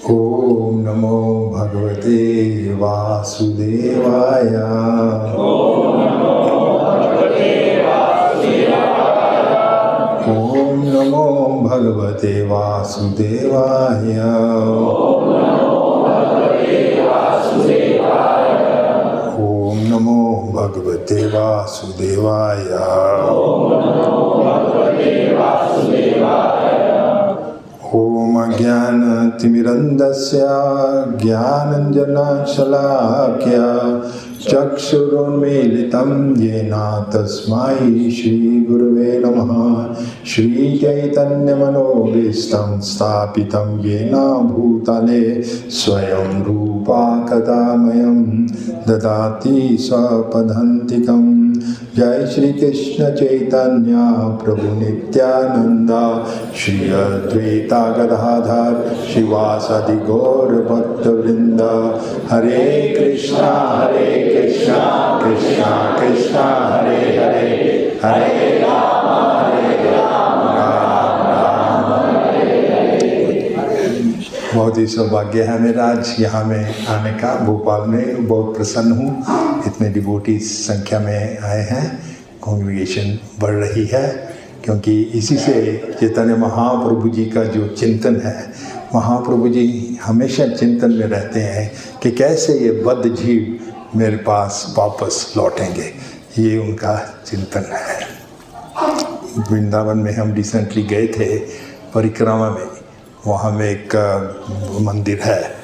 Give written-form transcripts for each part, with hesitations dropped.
ओम नमो भगवते वासुदेवाय। ओम नमो भगवते वासुदेवाय। ओम नमो भगवते वासुदेवाय। ओम अज्ञानतिमिरन्धस्य ज्ञानाञ्जनशलाकया चक्षुरुन्मीलितं येन तस्मै श्रीगुरवे नमः। श्रीचैतन्यमनोभीष्टं स्थापितं येन भूतले स्वयं रूपा कदा मह्यं ददाति स्वपदान्तिकं। जय श्री कृष्ण चैतन्य प्रभु नित्यानंद श्री अद्वैता गदाधर शिवासादि गौर भक्तवृंद। हरे कृष्णा कृष्णा कृष्णा हरे हरे, हरे राम राम राम हरे हरे। बहुत ही सौभाग्य है मेरा आज यहाँ में आने का। भोपाल में बहुत प्रसन्न हूँ, इतने डिवोटीज संख्या में आए हैं। कॉन्ग्रीगेशन बढ़ रही है क्योंकि इसी से चैतन्य महाप्रभु जी का जो चिंतन है, महाप्रभु जी हमेशा चिंतन में रहते हैं कि कैसे ये बद्ध जीव मेरे पास वापस लौटेंगे, ये उनका चिंतन है। वृंदावन में हम रिसेंटली गए थे परिक्रमा में, वहाँ में एक मंदिर है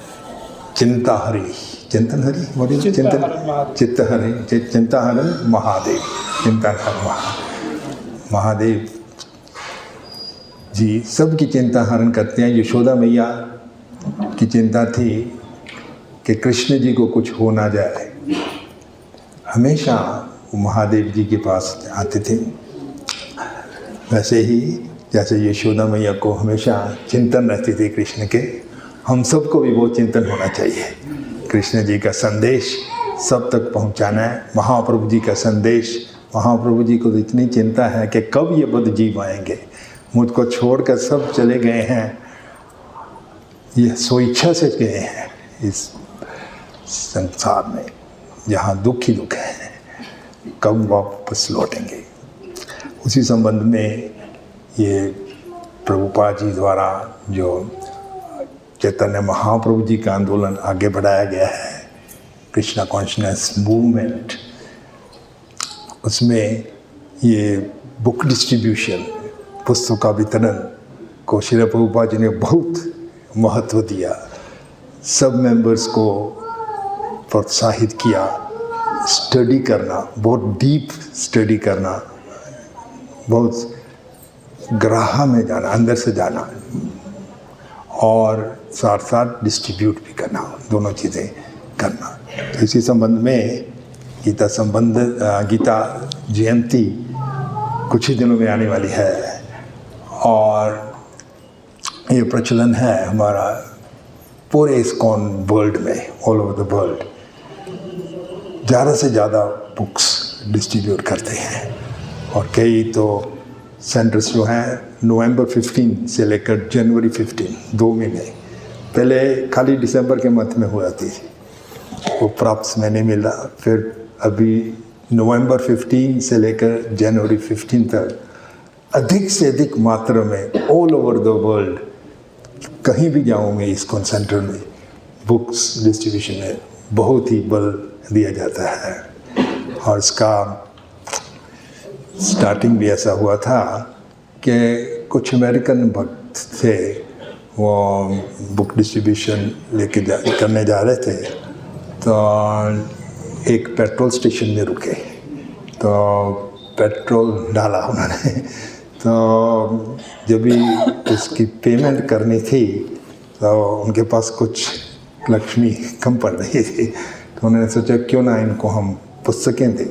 चिंताहरी, चिंतनहरी बोलिए, चिंताहरण महादेव, चिंताहरण महादेव जी सबकी चिंता हरण करते हैं। यशोदा मैया की चिंता थी कि कृष्ण जी को कुछ हो ना जाए, हमेशा वो महादेव जी के पास आते थे। वैसे ही जैसे यशोदा मैया को हमेशा चिंतन रहती थी कृष्ण के, हम सबको भी वो चिंतन होना चाहिए। कृष्ण जी का संदेश सब तक पहुंचाना है, महाप्रभु जी का संदेश। महाप्रभु जी को तो इतनी चिंता है कि कब ये बद्ध जीव आएंगे, मुझको छोड़कर सब चले गए हैं, ये स्वेच्छा से गए हैं इस संसार में जहाँ दुख ही दुख है, कब वापस लौटेंगे। उसी संबंध में ये प्रभुपाद जी द्वारा जो चैतन्य महाप्रभु जी का आंदोलन आगे बढ़ाया गया है, कृष्णा कॉन्शियसनेस मूवमेंट, उसमें ये बुक डिस्ट्रीब्यूशन, पुस्तक का वितरण को श्री प्रभुपाद जी ने बहुत महत्व दिया। सब मेंबर्स को प्रोत्साहित किया, स्टडी करना, बहुत डीप स्टडी करना, बहुत गहरा में जाना, अंदर से जाना, और साथ साथ डिस्ट्रीब्यूट भी करना, दोनों चीज़ें करना। तो इसी संबंध में गीता जयंती कुछ ही दिनों में आने वाली है, और ये प्रचलन है हमारा पूरे इस्कॉन वर्ल्ड में, ऑल ओवर द वर्ल्ड ज़्यादा से ज़्यादा बुक्स डिस्ट्रीब्यूट करते हैं। और कई तो सेंटर्स जो हैं नवंबर 15 से लेकर जनवरी 15, 2 महीने पहले खाली दिसंबर के मंथ में हुआ थी, वो प्राप्त में नहीं मिला। फिर अभी नवंबर 15 से लेकर जनवरी 15 तक अधिक से अधिक मात्रा में ऑल ओवर द वर्ल्ड कहीं भी जाऊँगे इस्कॉन सेंटर में बुक्स डिस्ट्रीब्यूशन में बहुत ही बल दिया जाता है। और इसका स्टार्टिंग भी ऐसा हुआ था कि कुछ अमेरिकन भक्त थे, वो बुक डिस्ट्रीब्यूशन लेके करने जा रहे थे, तो एक पेट्रोल स्टेशन में रुके, तो पेट्रोल डाला उन्होंने, तो जब भी उसकी पेमेंट करनी थी तो उनके पास कुछ लक्ष्मी कम पड़ रही थी, तो उन्होंने सोचा क्यों ना इनको हम पुस्तकें दें।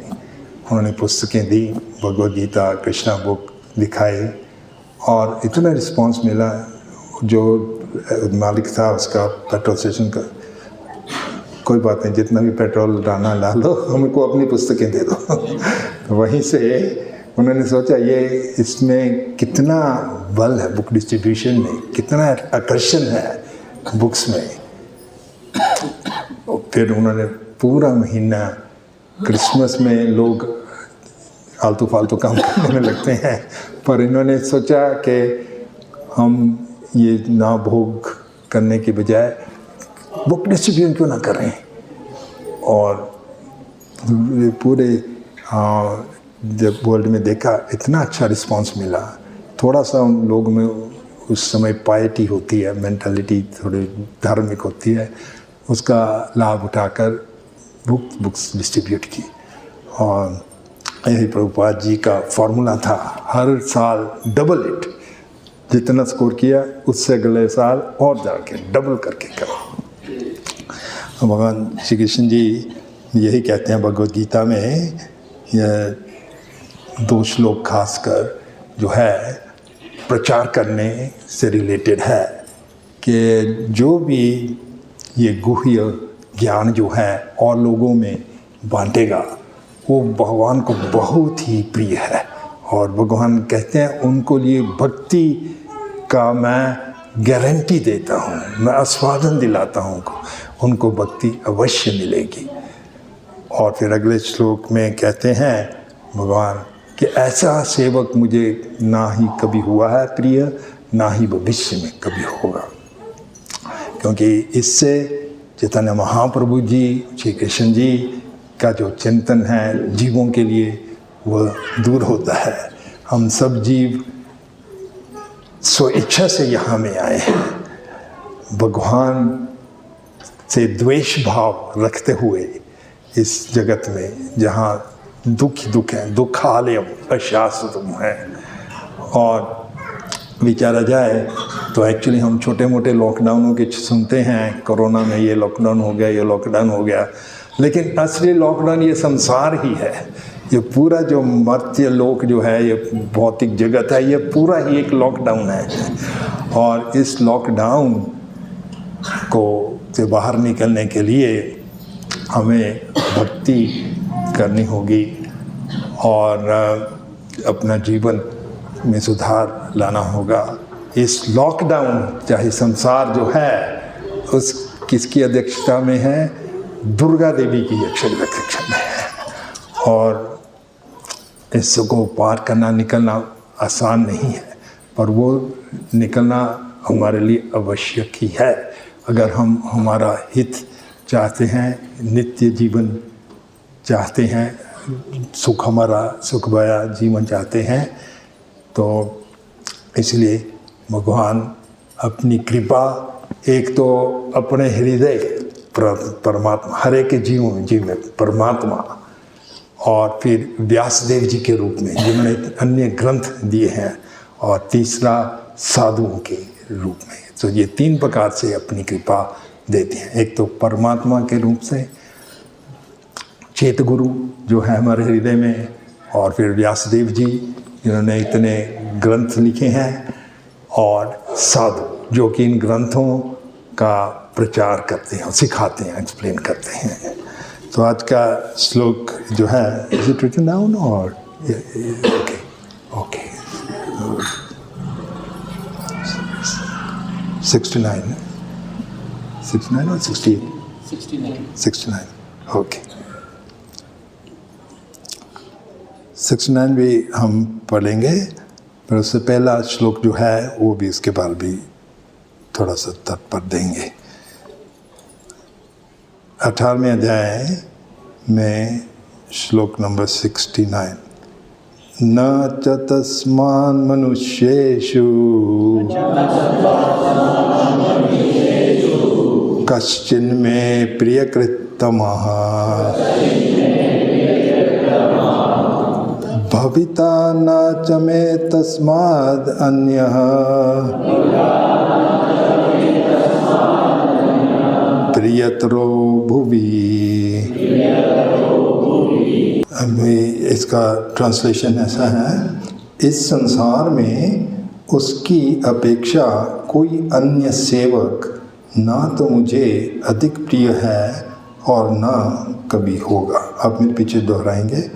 उन्होंने पुस्तकें दी, भगवद गीता, कृष्णा बुक दिखाई, और इतना रिस्पांस मिला। जो मालिक था उसका पेट्रोल स्टेशन का, कोई बात नहीं, जितना भी पेट्रोल डालना डाल दो, हमको अपनी पुस्तकें दे दो। तो वहीं से उन्होंने सोचा ये इसमें कितना बल है, बुक डिस्ट्रीब्यूशन में कितना आकर्षण है बुक्स में। फिर उन्होंने पूरा महीना क्रिसमस में लोग आलतू फालतू काम करने में लगते हैं, पर इन्होंने सोचा कि हम ये ना भोग करने के बजाय बुक डिस्ट्रीब्यूट क्यों ना करें। और पूरे जब वर्ल्ड में देखा इतना अच्छा रिस्पांस मिला। थोड़ा सा उन लोगों में उस समय पाइटी होती है, मेंटालिटी थोड़ी धार्मिक होती है, उसका लाभ उठाकर बुक्स डिस्ट्रीब्यूट की। और यही प्रभुपाद जी का फॉर्मूला था, हर साल डबल इट, जितना स्कोर किया उससे अगले साल और जाके डबल करके करो। भगवान श्री कृष्ण जी यही कहते हैं भगवद गीता में, यह 2 श्लोक खासकर जो है प्रचार करने से रिलेटेड है कि जो भी ये गुह्य ज्ञान जो है और लोगों में बांटेगा वो भगवान को बहुत ही प्रिय है। और भगवान कहते हैं उनको लिए भक्ति का मैं गारंटी देता हूँ, मैं आस्वादन दिलाता हूँ, उनको भक्ति अवश्य मिलेगी। और फिर अगले श्लोक में कहते हैं भगवान कि ऐसा सेवक मुझे ना ही कभी हुआ है प्रिय, ना ही भविष्य में कभी होगा। क्योंकि इससे चैतन्य महाप्रभु जी, श्री कृष्ण जी का जो चिंतन है जीवों के लिए वह दूर होता है। हम सब जीव स्व इच्छा से यहाँ में आए हैं, भगवान से द्वेष भाव रखते हुए इस जगत में जहाँ दुख ही दुख है, दुखालयम अशाश्वतम है। और विचारा जाए तो एक्चुअली हम छोटे मोटे लॉकडाउनों के सुनते हैं, कोरोना में ये लॉकडाउन हो गया, ये लॉकडाउन हो गया, लेकिन असली लॉकडाउन ये संसार ही है। ये पूरा जो मर्त्य लोक जो है, ये भौतिक जगत है, ये पूरा ही एक लॉकडाउन है। और इस लॉकडाउन को से बाहर निकलने के लिए हमें भक्ति करनी होगी और अपना जीवन में सुधार लाना होगा। इस लॉकडाउन चाहे संसार जो है उस किसकी अध्यक्षता में है? दुर्गा देवी की अध्यक्षता में है। और इसको पार करना निकलना आसान नहीं है, पर वो निकलना हमारे लिए आवश्यक ही है। अगर हम हमारा हित चाहते हैं, नित्य जीवन चाहते हैं, सुख हमारा सुखमय जीवन चाहते हैं, तो इसलिए भगवान अपनी कृपा एक तो अपने हृदय परमात्मा हर एक के जीव में परमात्मा, और फिर व्यासदेव जी के रूप में जिन्होंने अन्य ग्रंथ दिए हैं, और तीसरा साधुओं के रूप में। तो ये 3 प्रकार से अपनी कृपा देते हैं। एक तो परमात्मा के रूप से चेत गुरु जो है हमारे हृदय में, और फिर व्यासदेव जी जिन्होंने इतने ग्रंथ लिखे हैं, और साधु जो कि इन ग्रंथों का प्रचार करते हैं, सिखाते हैं, एक्सप्लेन करते हैं। तो आज का श्लोक जो है, इज इट रिटन डाउन और ओके ओके 69 और 69 ओके 69 भी हम पढ़ेंगे, पर उससे पहला श्लोक जो है वो भी उसके बाद भी थोड़ा सा तत्पर देंगे। 18वें अध्याय में श्लोक नंबर 69, न च तस्मान् मनुष्येषु कश्चिन्मे प्रियकृत्तमः भविता न च मे तस्माद् अन्यः प्रियतरो भुवि। अभी इसका ट्रांसलेशन ऐसा है, इस संसार में उसकी अपेक्षा कोई अन्य सेवक ना तो मुझे अधिक प्रिय है और ना कभी होगा। आप मेरे पीछे दोहराएंगे,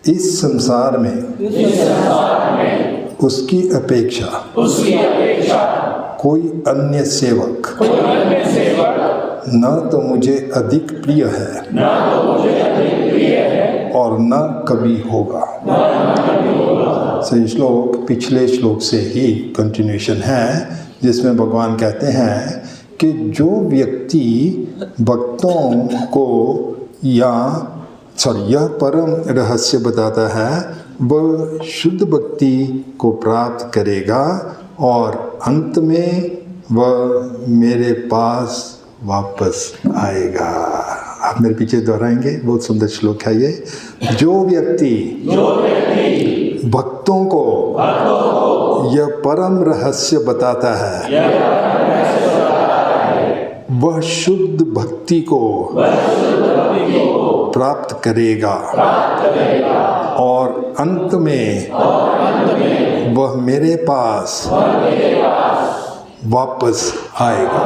इस संसार में उसकी अपेक्षा कोई अन्य सेवक न तो मुझे अधिक प्रिय है और न कभी होगा। ये श्लोक पिछले श्लोक से ही कंटिन्यूशन है, जिसमें भगवान कहते हैं कि जो व्यक्ति भक्तों को यह परम रहस्य बताता है वह शुद्ध भक्ति को प्राप्त करेगा और अंत में वह मेरे पास वापस आएगा। आप मेरे पीछे दोहराएंगे, बहुत सुंदर श्लोक है ये। जो व्यक्ति भक्तों को यह परम रहस्य बताता है वह शुद्ध भक्ति को प्राप्त करेगा और अंत में वह मेरे पास वापस आएगा।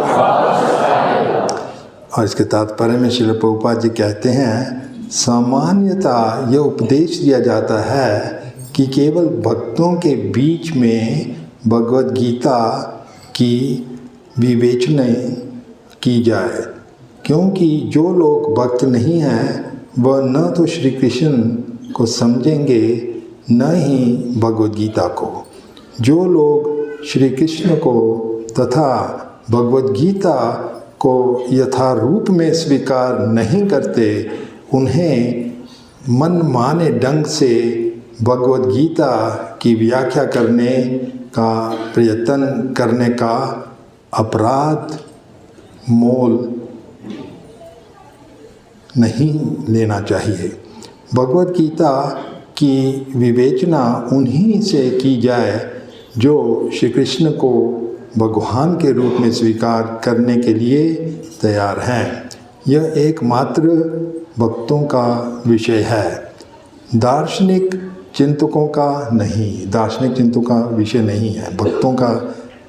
और इसके तात्पर्य में श्रील प्रभुपाद जी कहते हैं, सामान्यतः यह उपदेश दिया जाता है कि केवल भक्तों के बीच में भगवद गीता की विवेचना की जाए, क्योंकि जो लोग भक्त नहीं हैं वह न तो श्री कृष्ण को समझेंगे न ही भगवद गीता को। जो लोग श्री कृष्ण को तथा भगवद गीता को यथारूप में स्वीकार नहीं करते, उन्हें मनमाने ढंग से भगवद गीता की व्याख्या करने का प्रयत्न करने का अपराध मोल नहीं लेना चाहिए। भगवद गीता की विवेचना उन्हीं से की जाए जो श्री कृष्ण को भगवान के रूप में स्वीकार करने के लिए तैयार हैं। यह एकमात्र भक्तों का विषय है, दार्शनिक चिंतकों का नहीं। दार्शनिक चिंतकों का विषय नहीं है, भक्तों का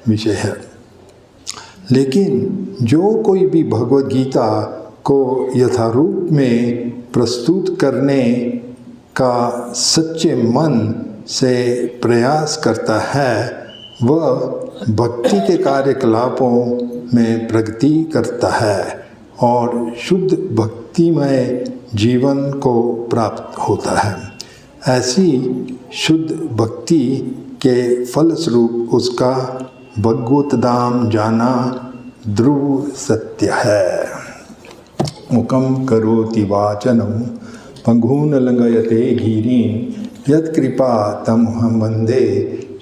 विषय है। लेकिन जो कोई भी भगवद गीता को यथारूप में प्रस्तुत करने का सच्चे मन से प्रयास करता है वह भक्ति के कार्यकलापों में प्रगति करता है और शुद्ध भक्तिमय जीवन को प्राप्त होता है। ऐसी शुद्ध भक्ति के फलस्वरूप उसका भगवत धाम जाना ध्रुव सत्य है। मुखम करोति वाचनम पंगून लंघयते गिरीन् यत्कृपा तमहं वन्दे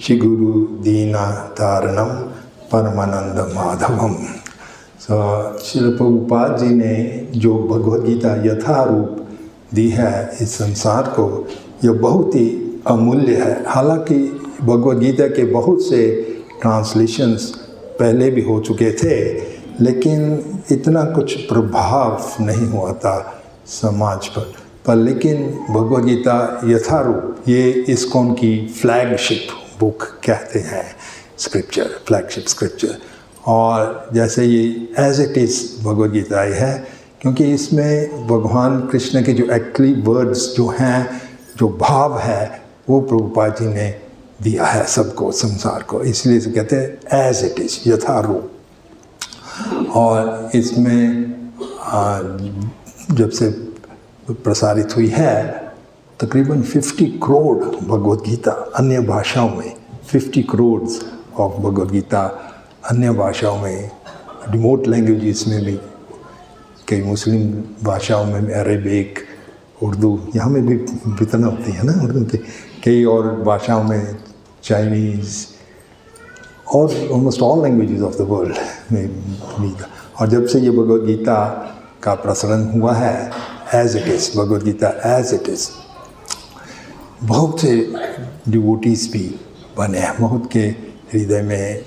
श्री गुरु दीनतारणम परमानंद माधवम। श्रील प्रभुपाद जी ने जो भगवद गीता यथारूप दी है इस संसार को, यह बहुत ही अमूल्य है। हालांकि भगवद गीता के बहुत से ट्रांसलेशंस पहले भी हो चुके थे, लेकिन इतना कुछ प्रभाव नहीं हुआ था समाज पर। लेकिन भगवद गीता यथारूप, ये इस्कॉन की फ्लैगशिप बुक कहते हैं, स्क्रिप्चर, फ्लैगशिप स्क्रिप्चर। और जैसे ये as it is Bhagavad Gita है, क्योंकि इसमें भगवान कृष्ण के जो एक्चुअली वर्ड्स जो हैं, जो भाव है, वो प्रभुपाद जी ने दिया है सबको, संसार को। इसलिए इसे कहते हैं एज इट इज़, यथारूप। और इसमें जब से प्रसारित हुई है तकरीबन 50 करोड़ भगवद गीता अन्य भाषाओं में, 50 करोड़ ऑफ भगवद गीता अन्य भाषाओं में, रिमोट लैंग्वेजेस में भी, कई मुस्लिम भाषाओं में, अरेबिक, उर्दू, यहाँ में भी इतना होती है ना उर्दू के, कई और भाषाओं में, चाइनीज़ और almost all languages of the world में भी। और जब से ये भगवद गीता का प्रसारण हुआ है as it is, Bhagavad Gita as it is, बहुत से डिवोटीज भी बने हैं, बहुत के हृदय में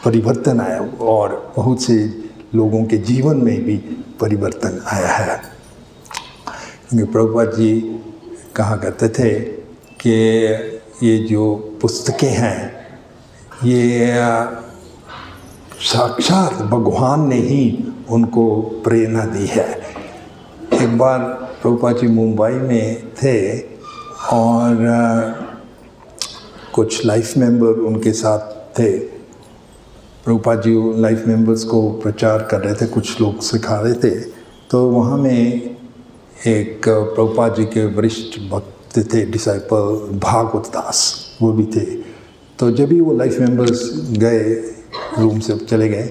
परिवर्तन आया और बहुत से लोगों के जीवन में भी परिवर्तन आया है। क्योंकि प्रभुपाद जी कहा करते थे कि ये जो पुस्तकें हैं ये साक्षात भगवान ने ही उनको प्रेरणा दी है। एक बार प्रभुपाद जी मुंबई में थे और कुछ लाइफ मेंबर उनके साथ थे, प्रभुपाद जी लाइफ मेंबर्स को प्रचार कर रहे थे, कुछ लोग सिखा रहे थे। तो वहाँ में एक प्रभुपाद जी के वरिष्ठ भक्त थे, डिसाइपल भागवत दास, वो भी थे। तो जब भी वो लाइफ मेंबर्स गए, रूम से चले गए,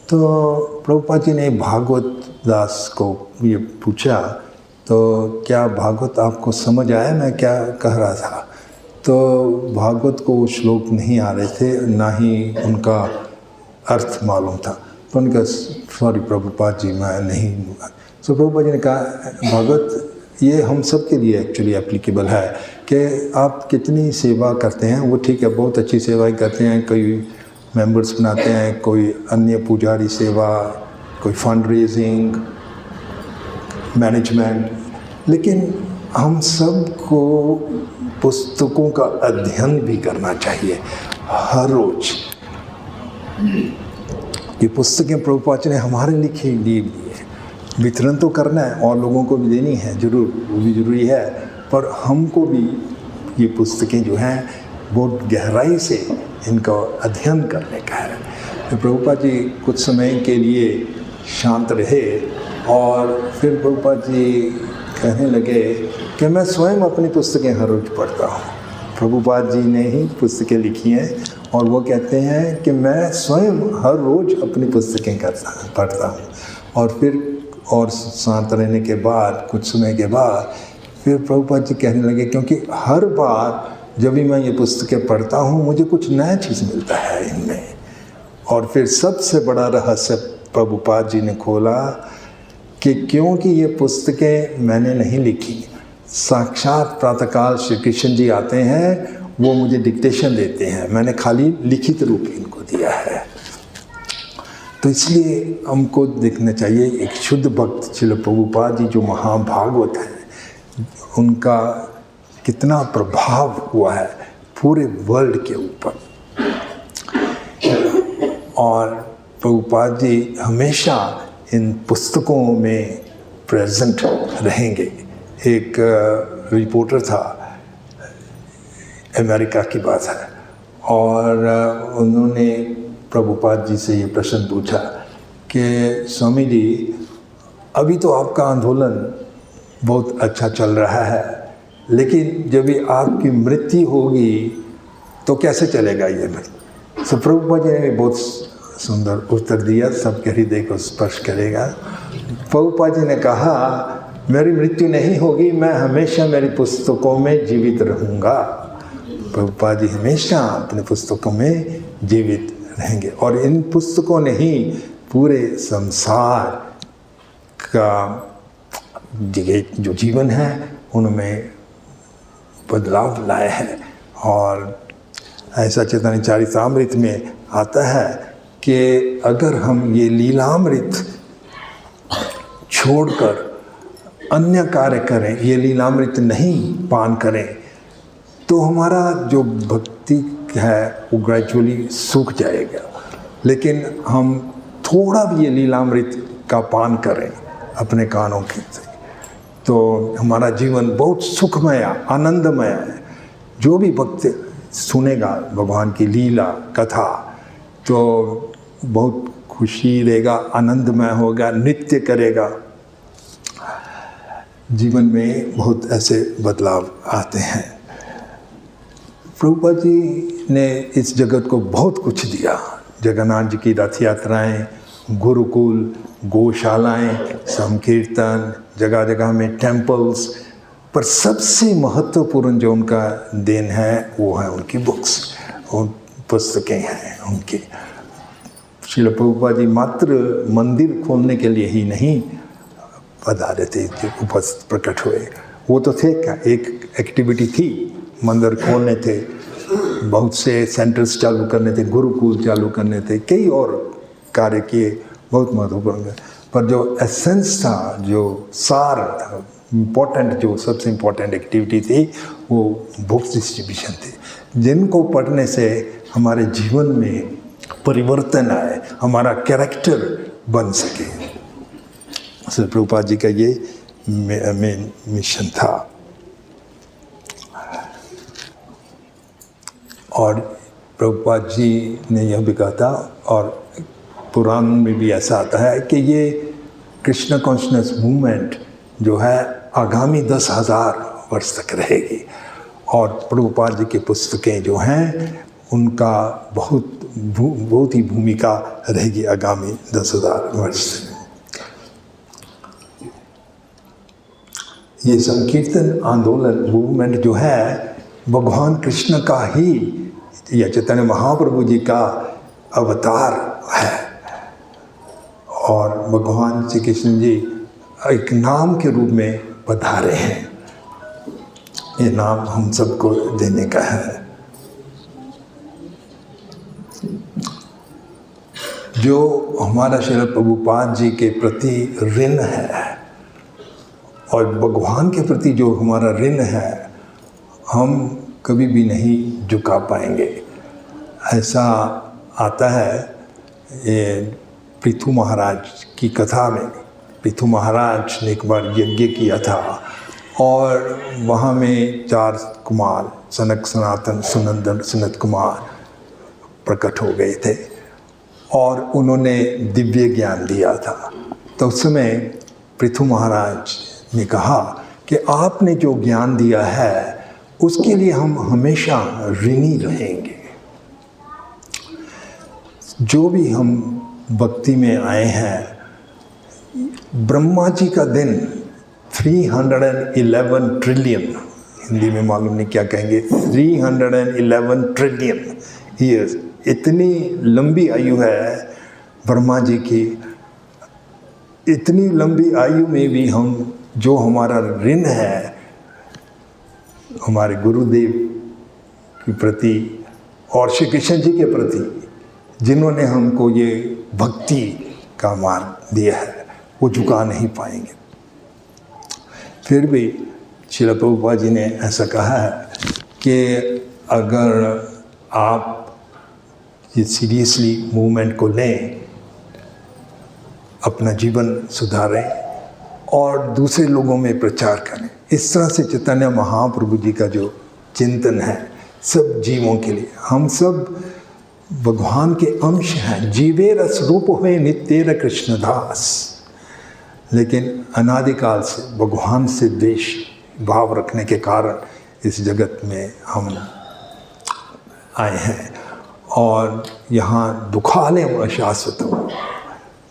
तो प्रभुपाद जी ने भागवत दास को ये पूछा, तो क्या भागवत आपको समझ आया मैं क्या कह रहा था? तो भागवत को श्लोक नहीं आ रहे थे, ना ही उनका अर्थ मालूम था। तो उनका सॉरी प्रभुपाद जी, मैं नहीं। तो प्रभुपाद जी ने कहा, भागवत ये हम सब के लिए एक्चुअली एप्लीकेबल है कि आप कितनी सेवा करते हैं, वो ठीक है, बहुत अच्छी सेवाएं करते हैं, कोई मेंबर्स बनाते हैं, कोई अन्य पुजारी सेवा, कोई फंड रेजिंग, मैनेजमेंट, लेकिन हम सबको पुस्तकों का अध्ययन भी करना चाहिए हर रोज। ये पुस्तकें प्रभुपाद जी ने हमारे लिए दी है, वितरण तो करना है और लोगों को भी देनी है, जरूर वो भी जरूरी है, पर हमको भी ये पुस्तकें जो हैं बहुत गहराई से इनका अध्ययन करने का है। तो प्रभुपाद जी कुछ समय के लिए शांत रहे और फिर प्रभुपाद जी कहने लगे कि मैं स्वयं अपनी पुस्तकें हर रोज पढ़ता हूँ। प्रभुपाद जी ने ही पुस्तकें लिखी हैं और वो कहते हैं कि मैं स्वयं हर रोज अपनी पुस्तकें पढ़ता हूँ। और फिर और शांत रहने के बाद कुछ समय के बाद फिर प्रभुपाद जी कहने लगे, क्योंकि हर बार जब भी मैं ये पुस्तकें पढ़ता हूँ मुझे कुछ नया चीज़ मिलता है इनमें। और फिर सबसे बड़ा रहस्य प्रभुपाद जी ने खोला कि क्योंकि ये पुस्तकें मैंने नहीं लिखी, साक्षात प्रातःकाल श्री कृष्ण जी आते हैं, वो मुझे डिक्टेशन देते हैं, मैंने खाली लिखित रूप इनको दिया है। तो इसलिए हमको देखना चाहिए एक शुद्ध भक्त श्रील प्रभुपाद जी जो महाभागवत हैं, उनका कितना प्रभाव हुआ है पूरे वर्ल्ड के ऊपर। और प्रभुपाद जी हमेशा इन पुस्तकों में प्रेजेंट रहेंगे। एक रिपोर्टर था, अमेरिका की बात है, और उन्होंने प्रभुपाद जी से ये प्रश्न पूछा कि स्वामी जी, अभी तो आपका आंदोलन बहुत अच्छा चल रहा है, लेकिन जब भी आपकी मृत्यु होगी तो कैसे चलेगा ये? तो प्रभुपाद जी ने बहुत सुंदर उत्तर दिया, सबके हृदय को स्पर्श करेगा। प्रभुपाद जी ने कहा, मेरी मृत्यु नहीं होगी, मैं हमेशा मेरी पुस्तकों में जीवित रहूँगा। प्रभुपाद जी हमेशा अपने पुस्तकों में जीवित रहेंगे और इन पुस्तकों ने ही पूरे संसार का जो जीवन है उनमें बदलाव लाए हैं। और ऐसा चैतन्य चरितामृत में आता है कि अगर हम ये लीलामृत छोड़कर अन्य कार्य करें, ये लीलामृत नहीं पान करें, तो हमारा जो भक्ति है वो ग्रेजुअली सूख जाएगा। लेकिन हम थोड़ा भी ये लीलामृत का पान करें अपने कानों के से, तो हमारा जीवन बहुत सुखमय आनंदमय है। जो भी भक्त सुनेगा भगवान की लीला कथा तो बहुत खुशी रहेगा, आनंदमय होगा, नृत्य करेगा। जीवन में बहुत ऐसे बदलाव आते हैं। प्रभुपाद जी ने इस जगत को बहुत कुछ दिया। जगन्नाथ जी की रथ यात्राएँ, गुरुकुल, गौशालाएँ, संकीर्तन, जगह जगह में टेम्पल्स, पर सबसे महत्वपूर्ण जो उनका देन है वो है उनकी बुक्स, उन पुस्तकें हैं उनकी। श्रील प्रभुपाद जी मात्र मंदिर खोलने के लिए ही नहीं पधारे थे, उपस्थित प्रकट हुए। वो तो थे क्या, एक एक्टिविटी थी, मंदिर खोलने थे, बहुत से सेंटर्स चालू करने थे, गुरुकुल चालू करने थे, कई और कार्य किए, बहुत महत्वपूर्ण। पर जो एसेंस था, जो सार था, इम्पोर्टेंट, जो सबसे इम्पोर्टेंट एक्टिविटी थी वो बुक्स डिस्ट्रीब्यूशन थी, जिनको पढ़ने से हमारे जीवन में परिवर्तन आए, हमारा कैरेक्टर बन सके। श्री प्रभुपाद जी का ये मेन मिशन था। और प्रभुपाद जी ने यह भी कहा था, और पुराण में भी ऐसा आता है कि ये कृष्ण कॉन्शसनेस मूवमेंट जो है आगामी 10,000 वर्ष तक रहेगी, और प्रभुपाद जी की पुस्तकें जो हैं उनका बहुत ही भूमिका रहेगी आगामी 10,000 वर्ष तक। ये संकीर्तन आंदोलन मूवमेंट जो है भगवान कृष्ण का ही या चैतन्य महाप्रभु जी का अवतार है, और भगवान श्री कृष्ण जी एक नाम के रूप में पधारे हैं। ये नाम हम सबको देने का है। जो हमारा श्रील प्रभुपाद जी के प्रति ऋण है और भगवान के प्रति जो हमारा ऋण है, हम कभी भी नहीं झुका पाएंगे। ऐसा आता है ये पृथु महाराज की कथा में। पृथु महाराज ने एक बार यज्ञ किया था, और वहाँ में 4 कुमार सनक, सनातन, सुनंदन, सनत कुमार प्रकट हो गए थे, और उन्होंने दिव्य ज्ञान दिया था। तो उस समय पृथु महाराज ने कहा कि आपने जो ज्ञान दिया है उसके लिए हम हमेशा ऋणी रहेंगे। जो भी हम भक्ति में आए हैं, ब्रह्मा जी का दिन 311 ट्रिलियन, हिंदी में मालूम नहीं क्या कहेंगे, 311 ट्रिलियन ईयर्स, इतनी लंबी आयु है ब्रह्मा जी की। इतनी लंबी आयु में भी हम जो हमारा ऋण है हमारे गुरुदेव के प्रति और श्री कृष्ण जी के प्रति, जिन्होंने हमको ये भक्ति का मार्ग दिया है, वो झुका नहीं पाएंगे। फिर भी श्रील प्रभुपाद जी ने ऐसा कहा है कि अगर आप ये सीरियसली मूवमेंट को लें, अपना जीवन सुधारें और दूसरे लोगों में प्रचार करें। इस तरह से चैतन्य महाप्रभु जी का जो चिंतन है सब जीवों के लिए, हम सब भगवान के अंश हैं। जीवे रस रूप हुए नित्य कृष्णदास, लेकिन अनादिकाल से भगवान से द्वेष भाव रखने के कारण इस जगत में हम आए हैं, और यहाँ दुखालयम अशाश्वतम,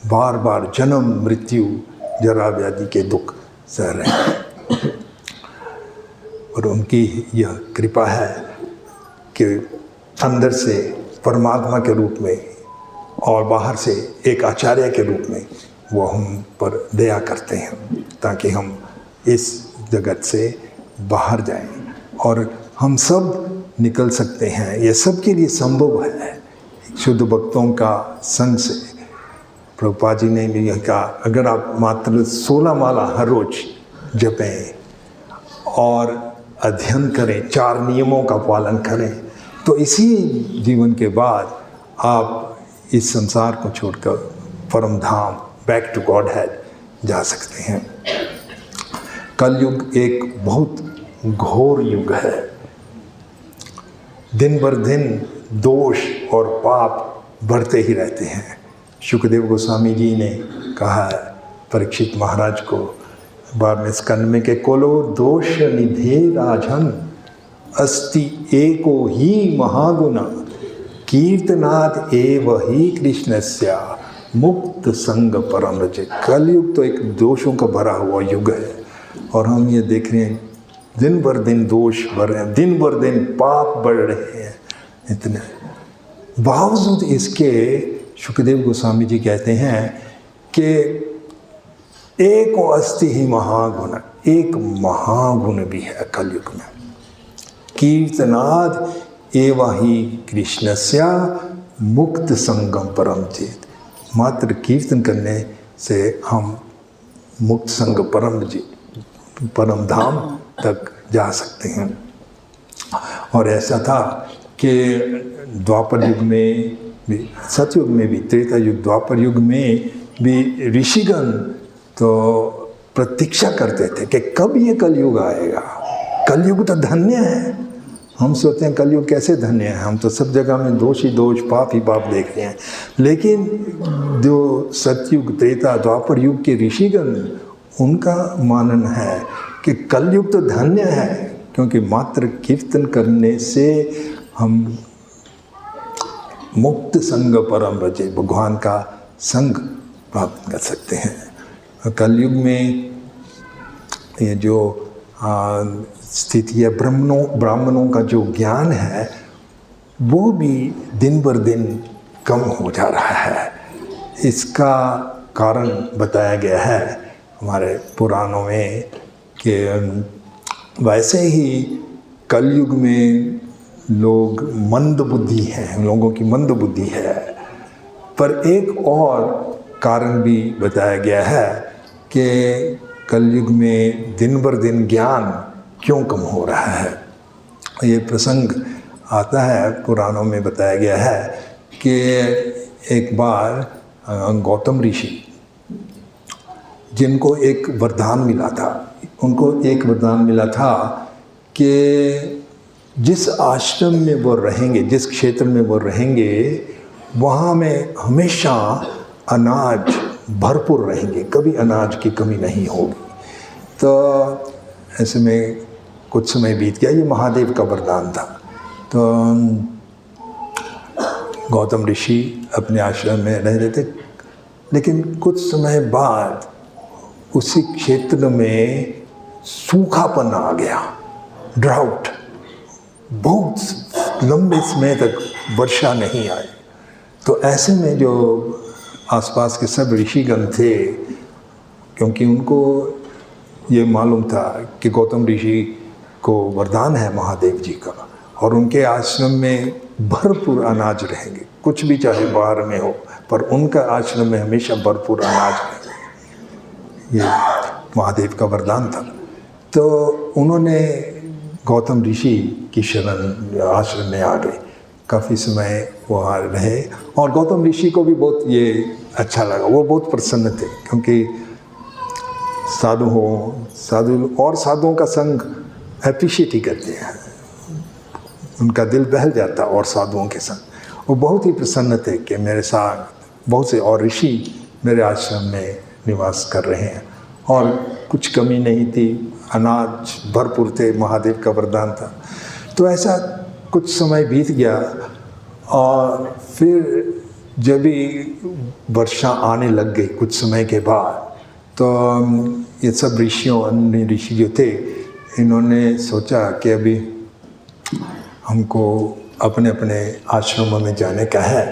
बार बार जन्म मृत्यु जरा व्याधि के दुख सह रहे हैं। और उनकी यह कृपा है कि अंदर से परमात्मा के रूप में और बाहर से एक आचार्य के रूप में वो हम पर दया करते हैं, ताकि हम इस जगत से बाहर जाएं और हम सब निकल सकते हैं। ये सब के लिए संभव है शुद्ध भक्तों का संग से। प्रभुपाद जी ने भी यह कहा, अगर आप मात्र 16 माला हर रोज जपें और अध्ययन करें, 4 नियमों का पालन करें, तो इसी जीवन के बाद आप इस संसार को छोड़कर परम धाम, बैक टू गॉड हेड जा सकते हैं। कलयुग एक बहुत घोर युग है। दिन बर दिन दोष और पाप बढ़ते ही रहते हैं। शुकदेव गोस्वामी जी ने कहा है परीक्षित महाराज को 12वें स्कंद में के कोलो दोष निधे राजन अस्ति एको ही महागुना कीर्तनाद एव ही कृष्णस्या मुक्त संग परम रज। कलयुग तो एक दोषों का भरा हुआ युग है, और हम ये देख रहे हैं दिन बर दिन दोष बढ़ रहे हैं, दिन बर दिन पाप बढ़ रहे हैं। इतने बावजूद इसके शुकदेव गोस्वामी जी कहते हैं कि एक अस्ति ही महागुण, एक महागुण भी है कलयुग में, कीर्तनाद एवा ही कृष्णस्या मुक्त संगम परम चेत। मात्र कीर्तन करने से हम मुक्त संग परम धाम तक जा सकते हैं। और ऐसा था कि द्वापर युग में भी, सतयुग में भी, त्रेता युग, द्वापर युग में भी ऋषिगण तो प्रतीक्षा करते थे कि कब ये कलयुग आएगा। कलयुग तो धन्य है, हम सोचते हैं कलयुग कैसे धन्य है, हम तो सब जगह में दोष ही दोष, पाप ही पाप देख रहे हैं। लेकिन जो सतयुग, त्रेता, द्वापर युग के ऋषिगण, उनका मानन है कि कलयुग तो धन्य है, क्योंकि मात्र कीर्तन करने से हम मुक्त संग परम रजे, भगवान का संग प्राप्त कर सकते हैं। कलयुग में ये जो स्थिति है, ब्राह्मणों का जो ज्ञान है वो भी दिन बर दिन कम हो जा रहा है। इसका कारण बताया गया है हमारे पुराणों में कि वैसे ही कलयुग में लोग मंद बुद्धि हैं, लोगों की मंद बुद्धि है, पर एक और कारण भी बताया गया है कि कलयुग में दिन बर दिन ज्ञान क्यों कम हो रहा है। ये प्रसंग आता है, पुराणों में बताया गया है कि एक बार गौतम ऋषि, जिनको एक वरदान मिला था, उनको एक वरदान मिला था कि जिस आश्रम में वो रहेंगे, जिस क्षेत्र में वो रहेंगे, वहाँ में हमेशा अनाज भरपूर रहेंगे, कभी अनाज की कमी नहीं होगी। तो ऐसे में कुछ समय बीत गया, ये महादेव का वरदान था। तो गौतम ऋषि अपने आश्रम में रह रहे थे, लेकिन कुछ समय बाद उसी क्षेत्र में सूखापन आ गया, ड्राउट, बहुत लंबे समय तक वर्षा नहीं आई। तो ऐसे में जो आसपास के सब ऋषिगण थे, क्योंकि उनको ये मालूम था कि गौतम ऋषि को वरदान है महादेव जी का, और उनके आश्रम में भरपूर अनाज रहेंगे, कुछ भी चाहे बाहर में हो, पर उनका आश्रम में हमेशा भरपूर अनाज रहेंगे। ये महादेव का वरदान था। तो उन्होंने गौतम ऋषि की शरण आश्रम में आ गए, काफ़ी समय वहाँ रहे, और गौतम ऋषि को भी बहुत ये अच्छा लगा, वो बहुत प्रसन्न थे, क्योंकि साधु और साधुओं का संग एप्रिशिएट ही करते हैं, उनका दिल बहल जाता और साधुओं के संग। वो बहुत ही प्रसन्न थे कि मेरे साथ बहुत से और ऋषि मेरे आश्रम में निवास कर रहे हैं, और कुछ कमी नहीं थी, अनाज भरपूर थे, महादेव का वरदान था। तो ऐसा कुछ समय बीत गया, और फिर जब भी वर्षा आने लग गई कुछ समय के बाद, तो ये सब ऋषियों, अन्य ऋषि जो थे, इन्होंने सोचा कि अभी हमको अपने अपने आश्रमों में जाने का है।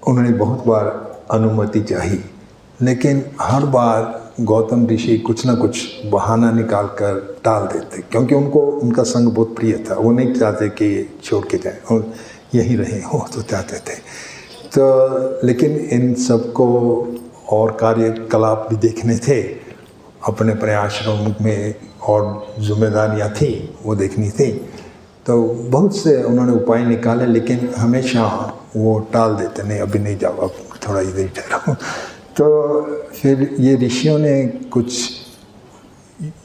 उन्होंने बहुत बार अनुमति चाही, लेकिन हर बार गौतम ऋषि कुछ ना कुछ बहाना निकाल कर टाल देते, क्योंकि उनको उनका संग बहुत प्रिय था। वो नहीं चाहते कि छोड़ के जाएं और यहीं रहें, वो तो चाहते थे। तो लेकिन इन सबको और कार्यकलाप भी देखने थे, अपने अपने आश्रम में और जिम्मेदारियाँ थी वो देखनी थी। तो बहुत से उन्होंने उपाय निकाले, लेकिन हमेशा वो टाल देते, नहीं अभी नहीं जाओ, अब थोड़ा इधर ही ठहरो। तो फिर ये ऋषियों ने कुछ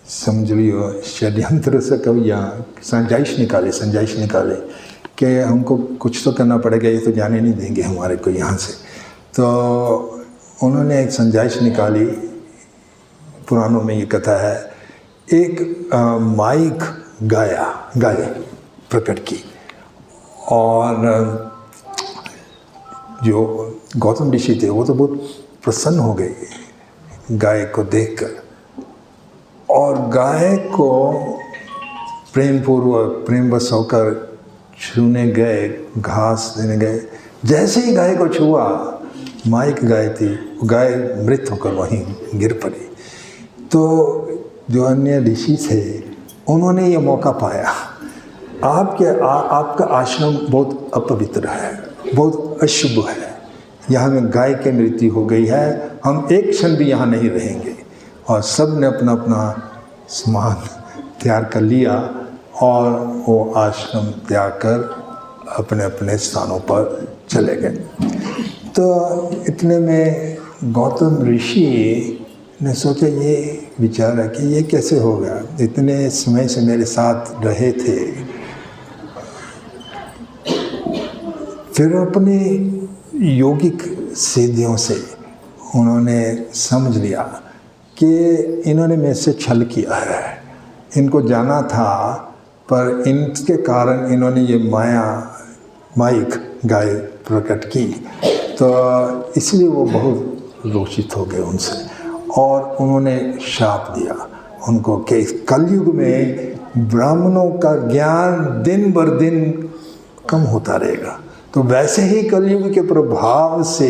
समझ लियो षड्यंत्र से कभी या संजाइश निकाले कि हमको कुछ तो करना पड़ेगा, ये तो जाने नहीं देंगे हमारे को यहाँ से। तो उन्होंने एक संजाइश निकाली, पुराणों में ये कथा है, एक माइक गाय प्रकट की, और जो गौतम ऋषि थे वो तो बहुत प्रसन्न हो गए गाय को देखकर, और गाय को प्रेमपूर्वक प्रेमवश होकर छूने गए, घास देने गए। जैसे ही गाय को छुआ, माइक गाय थी, गाय मृत होकर वहीं गिर पड़ी। तो जो अन्य ऋषि थे उन्होंने ये मौका पाया, आपका आश्रम बहुत अपवित्र है, बहुत अशुभ है, यहाँ में गाय की मृत्यु हो गई है, हम एक क्षण भी यहाँ नहीं रहेंगे। और सब ने अपना अपना सामान तैयार कर लिया, और वो आश्रम त्याग कर अपने अपने स्थानों पर चले गए। तो इतने में गौतम ऋषि ने सोचा ये विचारा कि ये कैसे हो गया, इतने समय से मेरे साथ रहे थे। फिर अपनी योगिक सिद्धियों से उन्होंने समझ लिया कि इन्होंने मेरे से छल किया है, इनको जाना था, पर इनके कारण इन्होंने ये माइक गाय प्रकट की, तो इसलिए वो बहुत रोषित हो गए उनसे और उन्होंने शाप दिया उनको कि कलयुग में ब्राह्मणों का ज्ञान दिन बर दिन कम होता रहेगा। तो वैसे ही कलयुग के प्रभाव से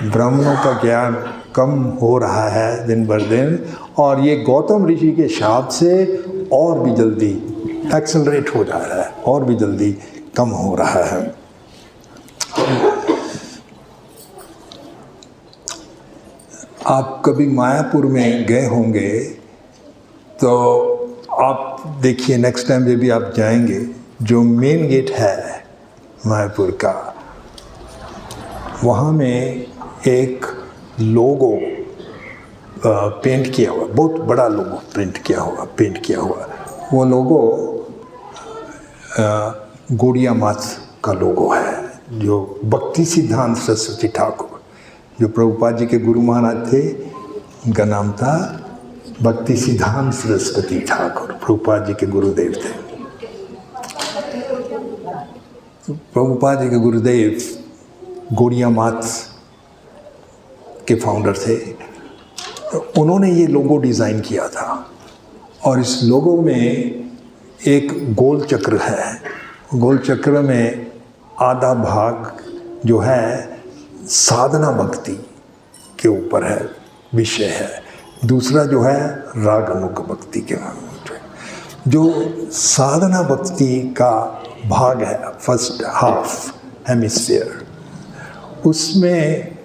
ब्राह्मणों का ज्ञान कम हो रहा है दिन बर दिन, और ये गौतम ऋषि के शाप से और भी जल्दी एक्सेलरेट हो जा रहा है, और भी जल्दी कम हो रहा है। आप कभी मायापुर में गए होंगे तो आप देखिए, नेक्स्ट टाइम जब भी आप जाएंगे, जो मेन गेट है मायापुर का, वहाँ में एक लोगो पेंट किया हुआ, बहुत बड़ा लोगो पेंट किया हुआ। वो लोगो गौड़िया मात का लोगो है, जो भक्ति सिद्धांत सरस्वती ठाकुर, जो प्रभुपाद जी के गुरु महाराज थे, उनका नाम था भक्ति सिद्धांत सरस्वती ठाकुर, प्रभुपाद जी के गुरुदेव थे। तो प्रभुपाद जी के गुरुदेव गौड़िया मात के फाउंडर थे, तो उन्होंने ये लोगो डिज़ाइन किया था, और इस लोगो में एक गोल चक्र है। गोल चक्र में आधा भाग जो है साधना भक्ति के ऊपर है, विषय है, दूसरा जो है राग अनुग भक्ति के ऊपर। जो साधना भक्ति का भाग है, फर्स्ट हाफ हेमिस्फीयर, उसमें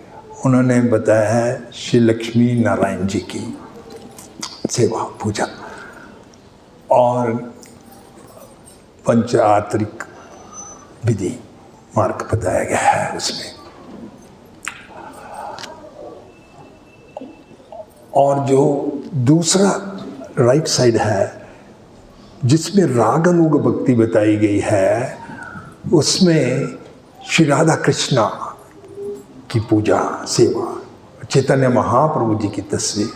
उन्होंने बताया है श्री लक्ष्मी नारायण जी की सेवा पूजा और पंचात्रिक विधि मार्ग बताया गया है उसमें। और जो दूसरा राइट साइड है, जिसमें राग अनुग भक्ति बताई गई है, उसमें श्री राधा कृष्णा की पूजा सेवा, चैतन्य महाप्रभु जी की तस्वीर।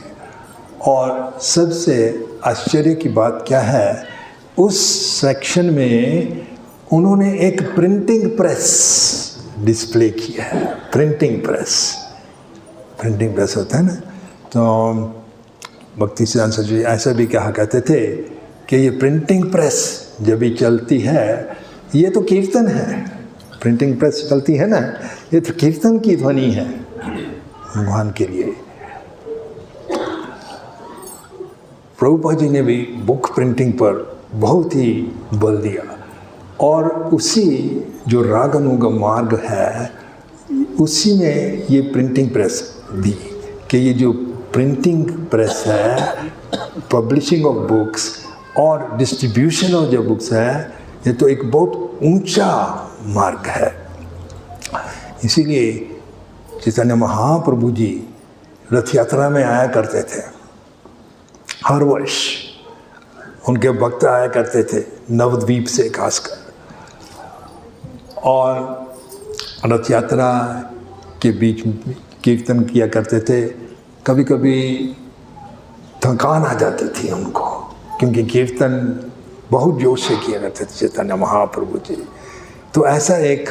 और सबसे आश्चर्य की बात क्या है, उस सेक्शन में उन्होंने एक प्रिंटिंग प्रेस डिस्प्ले किया है। प्रिंटिंग प्रेस होता है ना, तो भक्ति सिद्धांत सरस्वती जी ऐसा भी कहा करते थे कि ये प्रिंटिंग प्रेस जब भी चलती है, ये तो कीर्तन है। प्रिंटिंग प्रेस चलती है ना, ये तो कीर्तन की ध्वनि है भगवान के लिए। प्रभुपाद जी ने भी बुक प्रिंटिंग पर बहुत ही बल दिया, और उसी जो राग अनुगम मार्ग है, उसी में ये प्रिंटिंग प्रेस दी कि ये जो प्रिंटिंग प्रेस है, पब्लिशिंग ऑफ बुक्स और डिस्ट्रीब्यूशन ऑफ जो बुक्स है, ये तो एक बहुत ऊंचा मार्ग है। इसीलिए चैतन्य महाप्रभु जी रथ यात्रा में आया करते थे हर वर्ष। उनके भक्त आया करते थे नवद्वीप से खासकर, और रथ यात्रा के बीच कीर्तन किया करते थे। कभी कभी थकान आ जाती थी उनको, क्योंकि कीर्तन बहुत जोश से किया करते थे चैतन्य महाप्रभु जी। तो ऐसा एक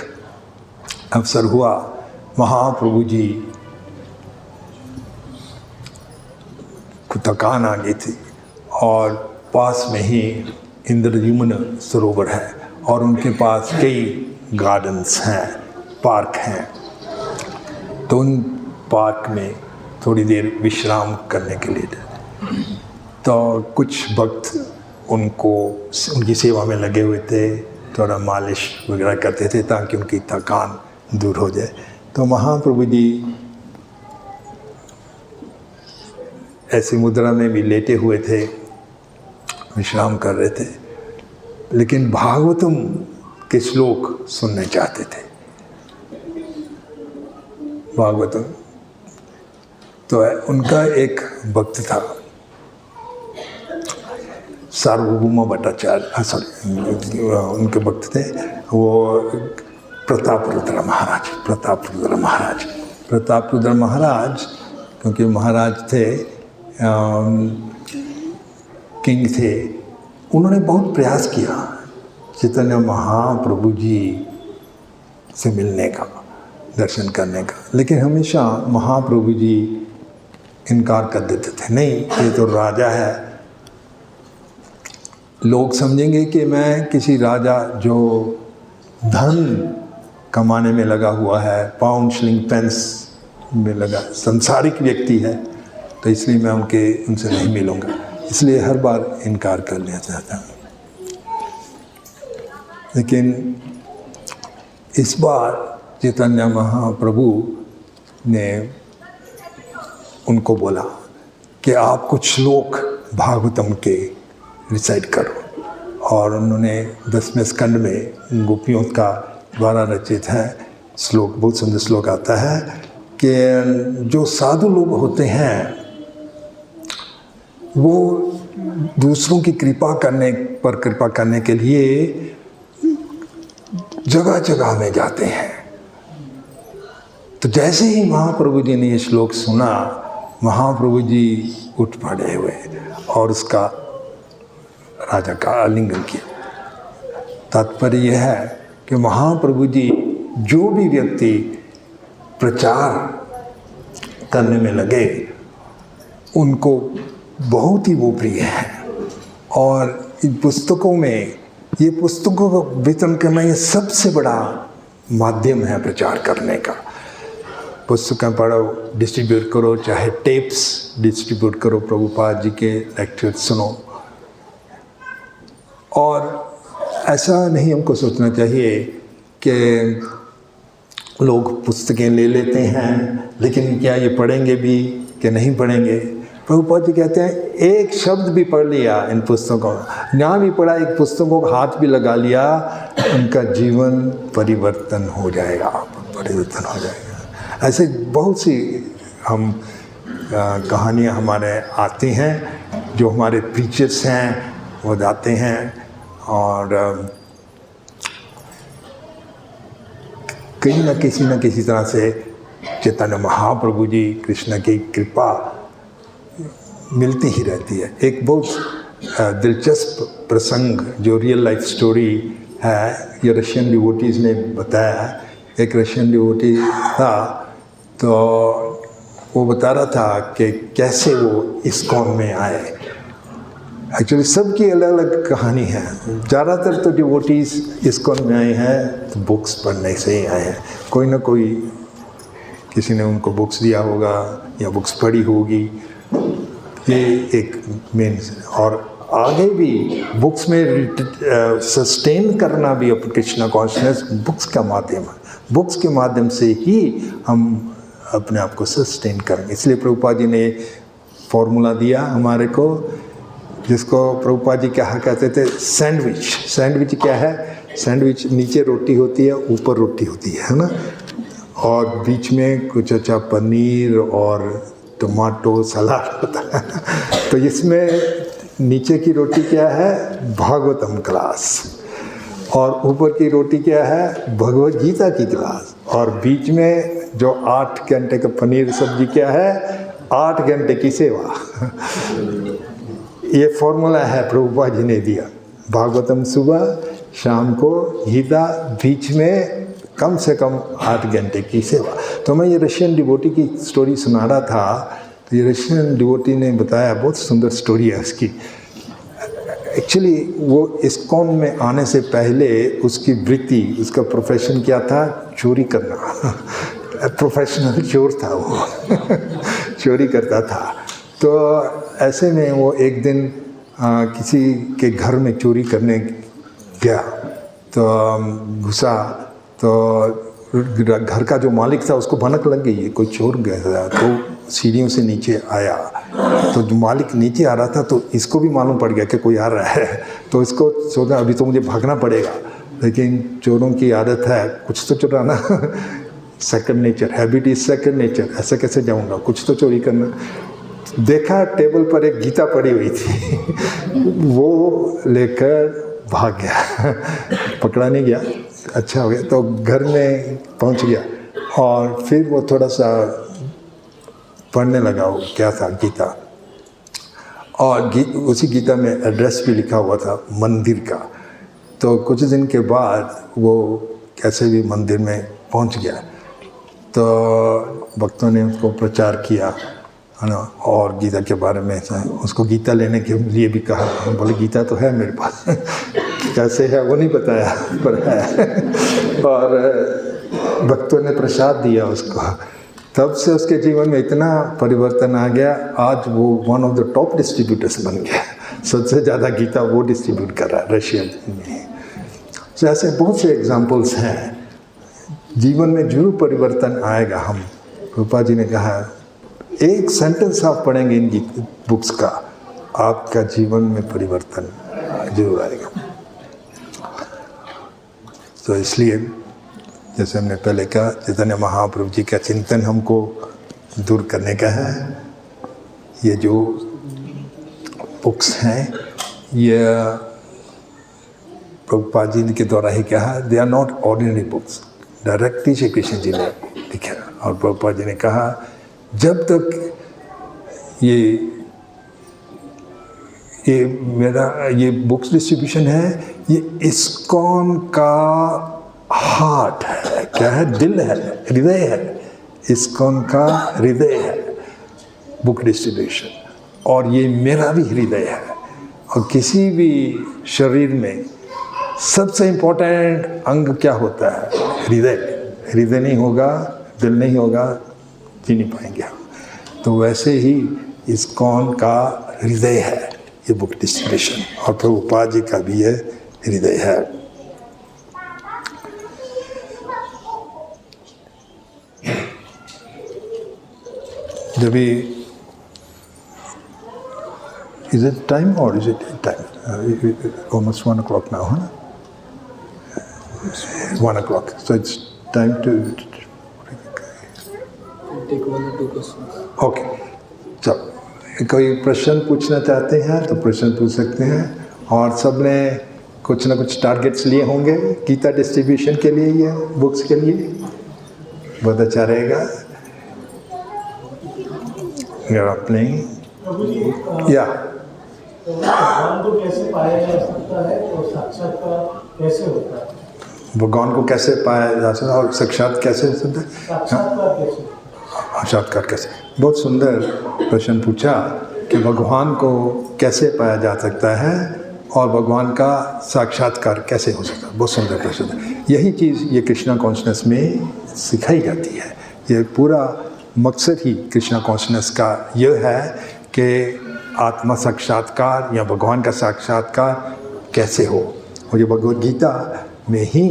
अवसर हुआ, महाप्रभु जी को थकान आ गई थी, और पास में ही इंद्रद्युम्न सरोवर है, और उनके पास कई गार्डन्स हैं, पार्क हैं। तो उन पार्क में थोड़ी देर विश्राम करने के लिए, तो कुछ भक्त उनकी सेवा में लगे हुए थे, थोड़ा मालिश वगैरह करते थे ताकि उनकी थकान दूर हो जाए। तो महाप्रभु जी ऐसी मुद्रा में भी लेटे हुए थे, विश्राम कर रहे थे, लेकिन भागवतम के श्लोक सुनने चाहते थे। भागवतम तो उनका एक भक्त था सार्वभौम भट्टाचार्य, सॉरी उनके भक्त थे वो प्रतापरुद्र महाराज। प्रतापरुद्र महाराज क्योंकि महाराज थे, किंग थे, उन्होंने बहुत प्रयास किया चैतन्य महाप्रभु जी से मिलने का, दर्शन करने का, लेकिन हमेशा महाप्रभु जी इनकार कर देते थे। नहीं, ये तो राजा है, लोग समझेंगे कि मैं किसी राजा जो धन कमाने में लगा हुआ है, पाउंड शिलिंग पेंस में लगा संसारिक व्यक्ति है, तो इसलिए मैं उनसे नहीं मिलूँगा, इसलिए हर बार इनकार कर लिया चाहता हूँ। लेकिन इस बार चैतन्य महाप्रभु ने उनको बोला कि आप कुछ श्लोक भागवतम के रिसाइट करो, और उन्होंने 10वें स्कंद में गोपियों का द्वारा रचित है श्लोक, बहुत सुंदर श्लोक आता है कि जो साधु लोग होते हैं वो दूसरों की कृपा करने के लिए जगह जगह में जाते हैं। तो जैसे ही महाप्रभु जी ने ये श्लोक सुना, महाप्रभु जी उठ पड़े हुए और उसका राजा का आलिंगन किया। तात्पर्य यह है कि महाप्रभु जी जो भी व्यक्ति प्रचार करने में लगे उनको बहुत ही वो प्रिय है, और इन पुस्तकों में, ये पुस्तकों को वितरण करना ये सबसे बड़ा माध्यम है प्रचार करने का। पुस्तकें पढ़ो, डिस्ट्रीब्यूट करो, चाहे टेप्स डिस्ट्रीब्यूट करो, प्रभुपाद जी के लेक्चर सुनो। और ऐसा नहीं हमको सोचना चाहिए कि लोग पुस्तकें ले लेते हैं लेकिन क्या ये पढ़ेंगे भी कि नहीं पढ़ेंगे। प्रभुपाद जी कहते हैं एक शब्द भी पढ़ लिया इन पुस्तकों, ना भी पढ़ा, एक पुस्तकों का हाथ भी लगा लिया, उनका जीवन परिवर्तन हो जाएगा। ऐसे बहुत सी हम कहानियाँ हमारे आती हैं, जो हमारे प्रीचर्स हैं वो जाते हैं, और कहीं ना किसी तरह से चैतन्य महाप्रभु जी कृष्ण की कृपा मिलती ही रहती है। एक बहुत दिलचस्प प्रसंग जो रियल लाइफ स्टोरी है, ये रशियन डिवोटीज़ ने बताया है। एक रशियन डिवोटी था, तो वो बता रहा था कि कैसे वो इस्कॉन में आए। एक्चुअली सबकी अलग अलग कहानी है। ज़्यादातर तो डिवोटीज़ इस्कॉन में आए हैं तो बुक्स पढ़ने से ही आए हैं, कोई ना कोई किसी ने उनको बुक्स दिया होगा या बुक्स पढ़ी होगी, ये एक मेन। और आगे भी बुक्स में सस्टेन करना भी अपने कृष्णा कॉन्शियसनेस बुक्स का माध्यम है। बुक्स के माध्यम से ही हम अपने आप को सस्टेन करेंगे। इसलिए प्रभुपाद जी ने फॉर्मूला दिया हमारे को, जिसको प्रभुपाद जी कहा करते थे सैंडविच। सैंडविच क्या है? सैंडविच नीचे रोटी होती है, ऊपर रोटी होती है ना, और बीच में कुछ अच्छा पनीर और टमाटो सलाद होता है। तो इसमें नीचे की रोटी क्या है? भागवतम क्लास, और ऊपर की रोटी क्या है? भगवद गीता की क्लास, और बीच में जो 8 घंटे का पनीर सब्जी क्या है? 8 घंटे की सेवा। ये फॉर्मूला है प्रभुपाद जी ने दिया। भागवतम सुबह, शाम को गीता, बीच में कम से कम 8 घंटे की सेवा। तो मैं ये रशियन डिवोटी की स्टोरी सुना रहा था, तो ये रशियन डिवोटी ने बताया, बहुत सुंदर स्टोरी है उसकी। एक्चुअली वो इस्कॉन में आने से पहले उसकी वृत्ति, उसका प्रोफेशन क्या था? चोरी करना। प्रोफेशनल चोर था वो। चोरी करता था। तो ऐसे में वो एक दिन किसी के घर में चोरी करने गया, तो घुसा, तो घर का जो मालिक था उसको भनक लग गई, कोई चोर गया। तो सीढ़ियों से नीचे आया, तो जो मालिक नीचे आ रहा था तो इसको भी मालूम पड़ गया कि कोई आ रहा है। तो इसको सोचा अभी तो मुझे भागना पड़ेगा, लेकिन चोरों की आदत है कुछ तो चुराना। Second nature, habit is second nature. ऐसे कैसे जाऊंगा, कुछ तो चोरी करना। देखा टेबल पर एक गीता पड़ी हुई थी, वो लेकर भाग गया, पकड़ा नहीं गया, अच्छा हो गया। तो घर में पहुंच गया और फिर वो थोड़ा सा पढ़ने लगा, वो क्या था गीता, और उसी गीता में एड्रेस भी लिखा हुआ था मंदिर का। तो कुछ दिन के बाद वो कैसे भी मंदिर में पहुंच गया, तो भक्तों ने उसको प्रचार किया, है ना, और गीता के बारे में उसको गीता लेने के लिए भी कहा। हम बोले गीता तो है मेरे पास, कैसे है वो नहीं बताया, पर है। और भक्तों ने प्रसाद दिया उसको। तब से उसके जीवन में इतना परिवर्तन आ गया, आज वो one of the top distributors बन गया। सबसे ज़्यादा गीता वो डिस्ट्रीब्यूट कर रहा है रशिया में। तो ऐसे बहुत से एग्जाम्पल्स हैं। जीवन में जरूर परिवर्तन आएगा। हम रूपा जी ने कहा एक सेंटेंस आप पढ़ेंगे इन बुक्स का, आपका जीवन में परिवर्तन जरूर आएगा। तो इसलिए जैसे हमने पहले कहा, चैतन्य महाप्रभु जी का चिंतन हमको दूर करने का है। ये जो बुक्स हैं, ये प्रभुपाद जी के द्वारा ही कहा, they are not ordinary books, directly Shri Krishna ji ने लिखा। और प्रभुपाद जी ने कहा जब तक ये मेरा ये बुक्स डिस्ट्रीब्यूशन है, ये इस्कॉन का हार्ट है, क्या है, दिल है, हृदय है, इस्कॉन का हृदय है बुक डिस्ट्रीब्यूशन, और ये मेरा भी हृदय है। और किसी भी शरीर में सबसे इम्पोर्टेंट अंग क्या होता है, हृदय। हृदय नहीं होगा, दिल नहीं होगा, जी नहीं पाएंगे हम। तो वैसे ही इस्कॉन का हृदय है ये बुक डिस्ट्रीब्यूशन, और प्रभुपाद जी का भी ये हृदय है। जब भी is it time or is it time? Almost 1 o'clock now, huh? 1 o'clock. So it's time to take 1 or 2 questions. Okay. चलो, कोई प्रश्न पूछना चाहते हैं तो प्रश्न पूछ सकते हैं। और सब ने कुछ ना कुछ टारगेट्स लिए होंगे गीता डिस्ट्रीब्यूशन के लिए, ये बुक्स के लिए। बहुत अच्छा रहेगा। अपने या भगवान को कैसे पाया जा सकता है और साक्षात्कार कैसे होता है? भगवान को कैसे पाया जा सकता है और साक्षात कैसे हो सकता है? साक्षात्कार कैसे? साक्षात्कार कैसे? बहुत सुंदर प्रश्न पूछा कि भगवान को कैसे पाया जा सकता है और भगवान का साक्षात्कार कैसे हो सकता है। बहुत सुंदर प्रश्न है। यही चीज़ ये कृष्णा कॉन्शसनेस में सिखाई जाती है। ये पूरा मकसद ही कृष्णा कॉन्शसनेस का यह है कि आत्मा साक्षात्कार या भगवान का साक्षात्कार कैसे हो। और ये भगवद गीता में ही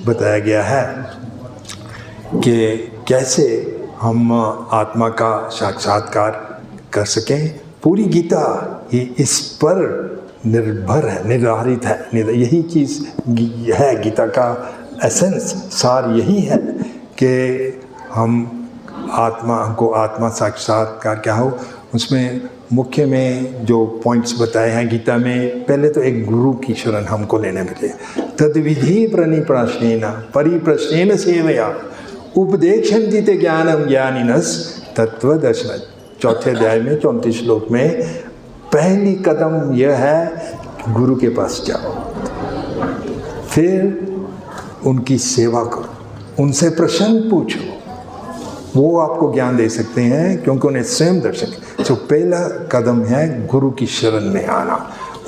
बताया गया है कि कैसे हम आत्मा का साक्षात्कार कर सकें। पूरी गीता ही इस पर निर्भर है, निर्धारित है। यही चीज़ है गीता का एसेंस, सार यही है कि हमको आत्मा साक्षात्कार क्या हो। उसमें मुख्य में जो पॉइंट्स बताए हैं गीता में, पहले तो एक गुरु की शरण हमको लेने मिले। तद्विधि प्रणिप्रश्नेन परिप्रश्नेन सेवया उपदेक्षन्ति ते ज्ञानम ज्ञानिनस तत्वदर्शन। चौथे अध्याय में 34 श्लोक में पहली कदम यह है गुरु के पास जाओ, फिर उनकी सेवा करो, उनसे प्रश्न पूछो, वो आपको ज्ञान दे सकते हैं क्योंकि उन्हें स्वयं दर्शन। तो पहला कदम है गुरु की शरण में आना,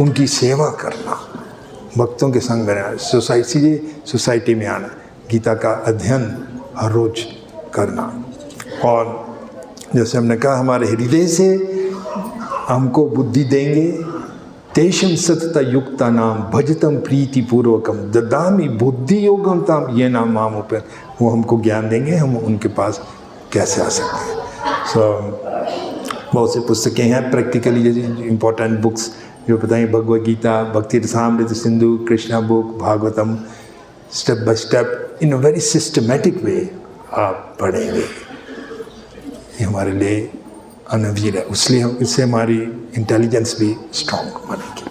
उनकी सेवा करना, भक्तों के संग में रहना, सोसाइटी में आना, गीता का अध्ययन हर रोज करना। और जैसे हमने कहा हमारे हृदय से हमको बुद्धि देंगे। तेषम सतता युक्ता नाम भजतम प्रीति पूर्वकम ददामी बुद्धि योगम ताम, ये नाम माम ऊपर, वो हमको ज्ञान देंगे। हम उनके पास कैसे आ सकते हैं। बहुत से पुस्तकें हैं प्रैक्टिकली इम्पोर्टेंट बुक्स जो बताएं, भगवद गीता, भक्ति Rasamrita Sindhu, Krishna book, Bhagavatam, step by step in a very systematic way आप पढ़ेंगे। ये हमारे लिए अनवीर है, इसलिए इससे हमारी इंटेलिजेंस भी स्ट्रांग बनेगी।